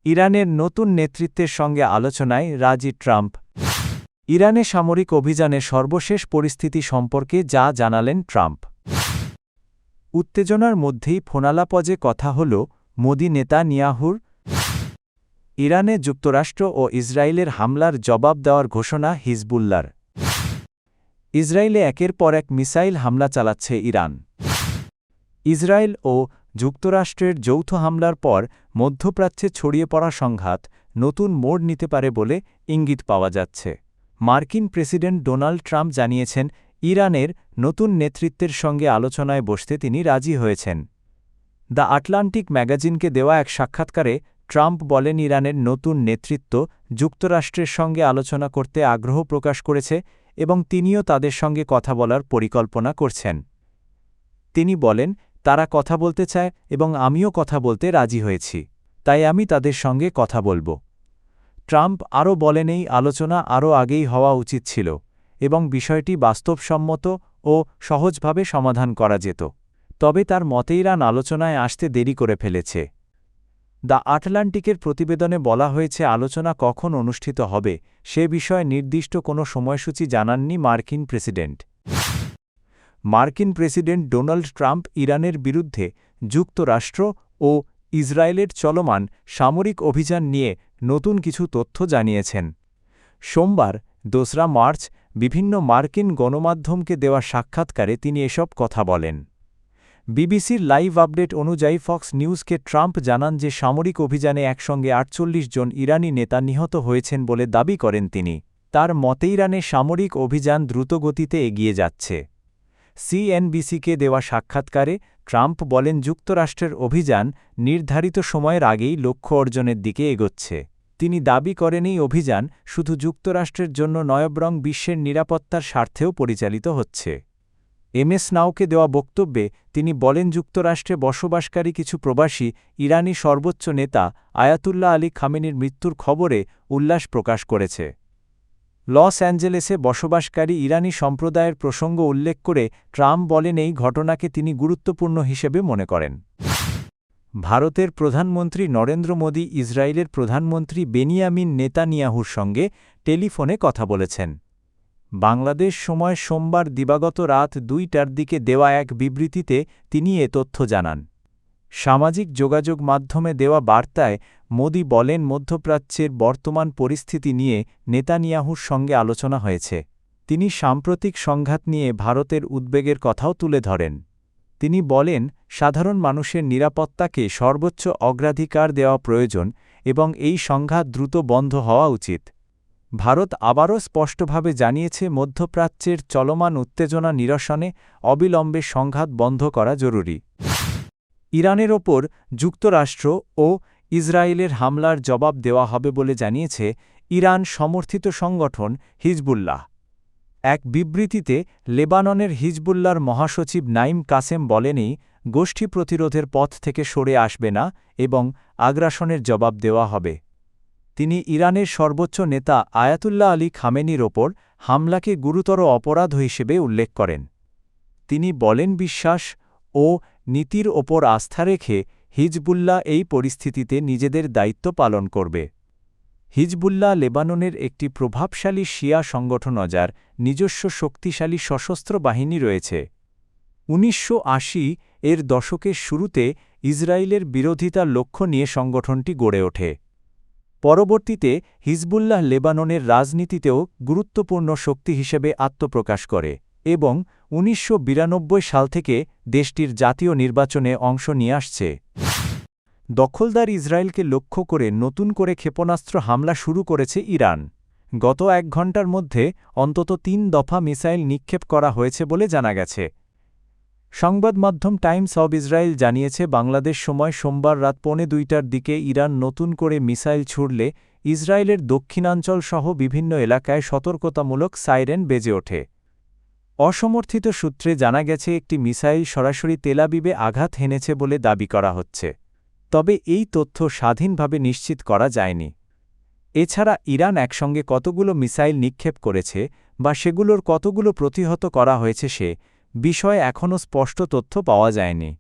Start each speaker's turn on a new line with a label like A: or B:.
A: ইরানের নতুন নেতৃত্বের সঙ্গে আলোচনায় রাজি ট্রাম্প। ইরানে সামরিক অভিযানের সর্বশেষ পরিস্থিতি সম্পর্কে যা জানালেন ট্রাম্প। উত্তেজনার মধ্যেই ফোনালাপজে কথা হল মোদি নেতানিয়াহুর। ইরানে যুক্তরাষ্ট্র ও ইসরায়েলের হামলার জবাব দেওয়ার ঘোষণা হিজবুল্লাহর। ইসরায়েলে একের পর এক মিসাইল হামলা চালাচ্ছে ইরান। ইসরায়েল ও যুক্তরাষ্ট্রের যৌথ হামলার পর মধ্যপ্রাচ্যে ছড়িয়ে পড়া সংঘাত নতুন মোড় নিতে পারে বলে ইঙ্গিত পাওয়া যাচ্ছে। মার্কিন প্রেসিডেন্ট ডোনাল্ড ট্রাম্প জানিয়েছেন, ইরানের নতুন নেতৃত্বের সঙ্গে আলোচনায় বসতে তিনি রাজি হয়েছেন। দ্য আটলান্টিক ম্যাগাজিনকে দেওয়া এক সাক্ষাৎকারে ট্রাম্প বলেন, ইরানের নতুন নেতৃত্ব যুক্তরাষ্ট্রের সঙ্গে আলোচনা করতে আগ্রহ প্রকাশ করেছে এবং তিনিও তাদের সঙ্গে কথা বলার পরিকল্পনা করছেন। তিনি বলেন, তারা কথা বলতে চায় এবং আমিও কথা বলতে রাজি হয়েছি, তাই আমি তাদের সঙ্গে কথা বলব। ট্রাম্প আরও বলেন, এই আলোচনা আরও আগেই হওয়া উচিত ছিল এবং বিষয়টি বাস্তবসম্মত ও সহজভাবে সমাধান করা যেত। তবে তার মতে ইরান আলোচনায় আসতে দেরি করে ফেলেছে। দ্য আটলান্টিকের প্রতিবেদনে বলা হয়েছে, আলোচনা কখন অনুষ্ঠিত হবে সে বিষয়ে নির্দিষ্ট কোনো সময়সূচি জানাননি মার্কিন প্রেসিডেন্ট। মার্কিন প্রেসিডেন্ট ডোনাল্ড ট্রাম্প ইরানের বিরুদ্ধে যুক্তরাষ্ট্র ও ইসরায়েলের চলমান সামরিক অভিযান নিয়ে নতুন কিছু তথ্য জানিয়েছেন। সোমবার ২রা মার্চ বিভিন্ন মার্কিন গণমাধ্যমকে দেওয়া সাক্ষাৎকারে তিনি এসব কথা বলেন। বিবিসির লাইভ আপডেট অনুযায়ী ফক্স নিউজকে ট্রাম্প জানান যে সামরিক অভিযানে একসঙ্গে ৪৮ জন ইরানি নেতা নিহত হয়েছেন বলে দাবি করেন তিনি। তার মতে ইরানে সামরিক অভিযান দ্রুতগতিতে এগিয়ে যাচ্ছে। সিএনবিসিকে দেওয়া সাক্ষাৎকারে ট্রাম্প বলেন, যুক্তরাষ্ট্রের অভিযান নির্ধারিত সময়ের আগেই লক্ষ্য অর্জনের দিকে এগোচ্ছে। তিনি দাবি করেন, এই অভিযান শুধু যুক্তরাষ্ট্রের জন্য নয় বরং বিশ্বের নিরাপত্তার স্বার্থেও পরিচালিত হচ্ছে। এমএস নাওকে দেওয়া বক্তব্যে তিনি বলেন, যুক্তরাষ্ট্রে বসবাসকারী কিছু প্রবাসী ইরানি সর্বোচ্চ নেতা আয়াতুল্লাহ আলী খামেনির মৃত্যুর খবরে উল্লাস প্রকাশ করেছে। লস অ্যাঞ্জেলেসে বসবাসকারী ইরানি সম্প্রদায়ের প্রসঙ্গ উল্লেখ করে ট্রাম্প বলেন, এই ঘটনাকে তিনি গুরুত্বপূর্ণ হিসেবে মনে করেন। ভারতের প্রধানমন্ত্রী নরেন্দ্র মোদী ইসরায়েলের প্রধানমন্ত্রী বেনিয়ামিন নেতানিয়াহুর সঙ্গে টেলিফোনে কথা বলেছেন। বাংলাদেশ সময় সোমবার দিবাগত রাত ২টার দিকে দেওয়া এক বিবৃতিতে তিনি এ তথ্য জানান। সামাজিক যোগাযোগ মাধ্যমে দেওয়া বার্তায় মোদি বলেন, মধ্যপ্রাচ্যের বর্তমান পরিস্থিতি নিয়ে নেতানিয়াহুর সঙ্গে আলোচনা হয়েছে। তিনি সাম্প্রতিক সংঘাত নিয়ে ভারতের উদ্বেগের কথাও তুলে ধরেন। তিনি বলেন, সাধারণ মানুষের নিরাপত্তাকে সর্বোচ্চ অগ্রাধিকার দেওয়া প্রয়োজন এবং এই সংঘাত দ্রুত বন্ধ হওয়া উচিত। ভারত আবারও স্পষ্টভাবে জানিয়েছে, মধ্যপ্রাচ্যের চলমান উত্তেজনা নিরসনে অবিলম্বে সংঘাত বন্ধ করা জরুরি। ইরানের ওপর যুক্তরাষ্ট্র ও ইসরায়েলের হামলার জবাব দেওয়া হবে বলে জানিয়েছে ইরান সমর্থিত সংগঠন হিজবুল্লাহ। এক বিবৃতিতে লেবাননের হিজবুল্লাহর মহাসচিব নাইম কাসেম বলেনই, গোষ্ঠী প্রতিরোধের পথ থেকে সরে আসবে না এবং আগ্রাসনের জবাব দেওয়া হবে। তিনি ইরানের সর্বোচ্চ নেতা আয়াতুল্লাহ আলী খামেনির ওপর হামলাকে গুরুতর অপরাধ হিসেবে উল্লেখ করেন। তিনি বলেন, বিশ্বাস ও নীতির ওপর আস্থা রেখে হিজবুল্লাহ এই পরিস্থিতিতে নিজেদের দায়িত্ব পালন করবে। হিজবুল্লাহ লেবাননের একটি প্রভাবশালী শিয়া সংগঠন, যার নিজস্ব শক্তিশালী সশস্ত্র বাহিনী রয়েছে। ১৯৮০-এর দশকের শুরুতে ইসরায়েলের বিরোধিতার লক্ষ্য নিয়ে সংগঠনটি গড়ে ওঠে। পরবর্তীতে হিজবুল্লাহ লেবাননের রাজনীতিতেও গুরুত্বপূর্ণ শক্তি হিসেবে আত্মপ্রকাশ করে এবং ১৯৯২ সাল থেকে দেশটির জাতীয় নির্বাচনে অংশ নিয়ে আসছে। দখলদার ইসরায়েলকে লক্ষ্য করে নতুন করে ক্ষেপণাস্ত্র হামলা শুরু করেছে ইরান। গত ১ ঘণ্টার মধ্যে অন্তত ৩ দফা মিসাইল নিক্ষেপ করা হয়েছে বলে জানা গেছে। সংবাদ মাধ্যম টাইমস অব ইসরায়েল জানিয়েছে, বাংলাদেশ সময় সোমবার রাত ১:২০টার দিকে ইরান নতুন করে মিসাইল ছুড়লে ইসরায়েলের দক্ষিণাঞ্চল সহ বিভিন্ন এলাকায় সতর্কতামূলক সাইরেন বেজে ওঠে। অসমর্থিত সূত্রে জানা গেছে, একটি মিসাইল সরাসরি তেল আবিবে আঘাত হেনেছে বলে দাবি করা হচ্ছে। তবে এই তথ্য স্বাধীনভাবে নিশ্চিত করা যায়নি। এছাড়া ইরান একসঙ্গে কতগুলো মিসাইল নিক্ষেপ করেছে বা সেগুলোর কতগুলো প্রতিহত করা হয়েছে সে বিষয়ে এখনও স্পষ্ট তথ্য পাওয়া যায়নি।